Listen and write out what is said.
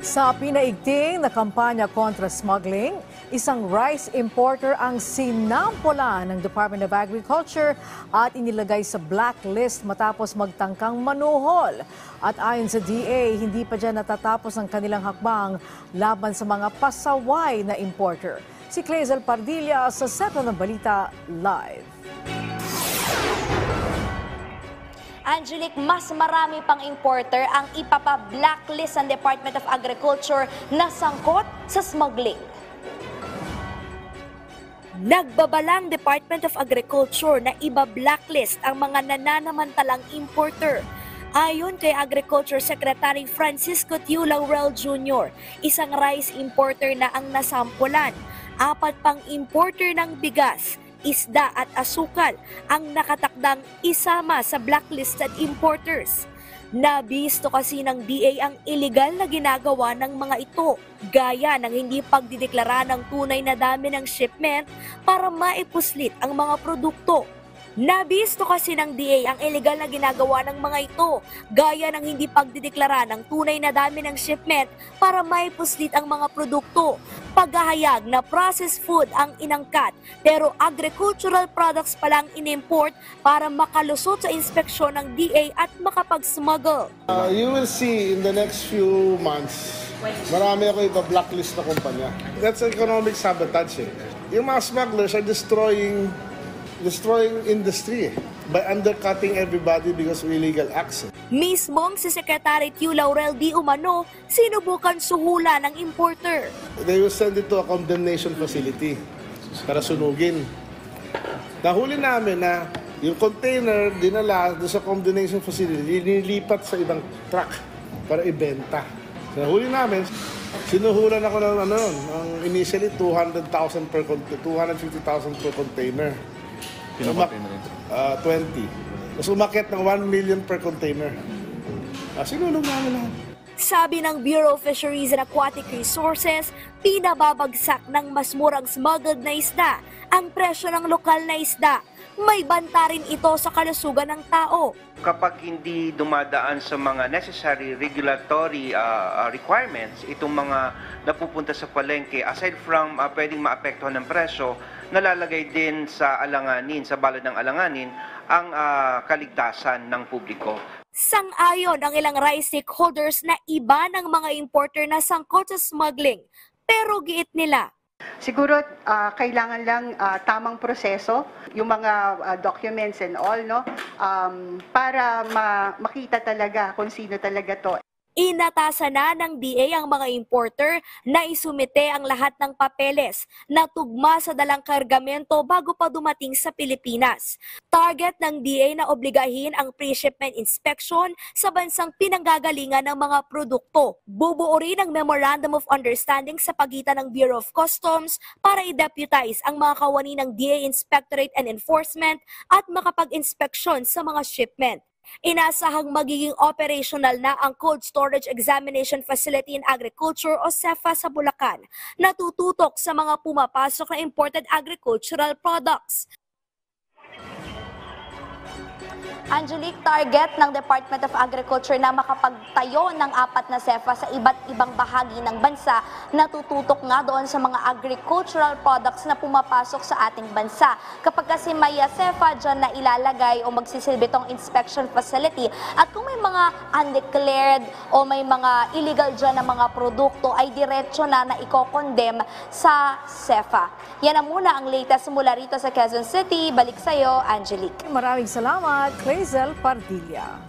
Sa pinaigting na kampanya kontra smuggling, isang rice importer ang sinampola ng Department of Agriculture at inilagay sa blacklist matapos magtangkang manuhol. At ayon sa DA, hindi pa dyan natatapos ang kanilang hakbang laban sa mga pasaway na importer. Si Clazel Pardilla sa Seto ng Balita Live. Angelique, mas marami pang importer ang ipapa-blacklist ng Department of Agriculture na sangkot sa smuggling. Nagbabalang Department of Agriculture na iba-blacklist ang mga nananamantalang importer. Ayon kay Agriculture Secretary Francisco Tiu Laurel Jr., isang rice importer na ang nasampulan. 4 pang importer ng bigas, isda at asukal ang nakatakdang isama sa blacklisted importers. Nabisto kasi ng DA ang illegal na ginagawa ng mga ito, gaya ng hindi pagdideklara ng tunay na dami ng shipment para maipuslit ang mga produkto. Nabisto kasi ng DA ang illegal na ginagawa ng mga ito, gaya ng hindi pagdideklara ng tunay na dami ng shipment para maipuslit ang mga produkto. Paghahayag na processed food ang inangkat pero agricultural products palang inimport para makalusot sa inspeksyon ng DA at makapag-smuggle. You will see in the next few months, marami ako ipa-blacklist na kumpanya. That's economic sabotage. Yung mga smugglers are destroying industry by undercutting everybody because of illegal access. Mismong si Secretary Tiu Laurel di umano, sinubukan suhula ng importer. They will send it to a condemnation facility para sunugin. Nahuli namin na yung container dinala doon sa condemnation facility, nilipat sa ibang truck para ibenta. Nahuli namin, sinuhulan ako ng initially 250,000 per container. 20. Mas umakyat ng 1 million per container. Sinulong namin lahat. Sabi ng Bureau of Fisheries and Aquatic Resources, pinababagsak ng mas murang smuggled na isda ang presyo ng lokal na isda. May banta rin ito sa kalusugan ng tao. Kapag hindi dumadaan sa mga necessary regulatory requirements, itong mga napupunta sa palengke, aside from pwedeng maapektuhan ng presyo, nalalagay din sa alanganin, sa balad ng alanganin, ang kaligtasan ng publiko. Sang-ayon ang ilang rice stakeholders na iba ng mga importer na sangkot sa smuggling, pero giit nila, siguro kailangan lang tamang proseso, yung mga documents and all, no? Para makita talaga kung sino talaga to. Inatasan na ng DA ang mga importer na isumite ang lahat ng papeles na tugma sa dalang kargamento bago pa dumating sa Pilipinas. Target ng DA na obligahin ang pre-shipment inspection sa bansang pinanggagalingan ng mga produkto. Bubuo rin ang Memorandum of Understanding sa pagitan ng Bureau of Customs para i-deputize ang mga kawani ng DA Inspectorate and Enforcement at makapag-inspeksyon sa mga shipment. Inasahang magiging operational na ang Cold Storage Examination Facility in Agriculture o CEFA sa Bulacan na tututok sa mga pumapasok na imported agricultural products. Angelique, target ng Department of Agriculture na makapagtayo ng 4 na CEFA sa iba't ibang bahagi ng bansa na tututok nga doon sa mga agricultural products na pumapasok sa ating bansa. Kapag kasi may CEFA dyan na ilalagay o magsisilbi tong inspection facility at kung may mga undeclared o may mga illegal dyan na mga produkto ay diretso na i-condemn sa CEFA. Yan na muna ang latest mula rito sa Quezon City. Balik sa'yo, Angelique. Maraming salamat, Clazel Pardilla.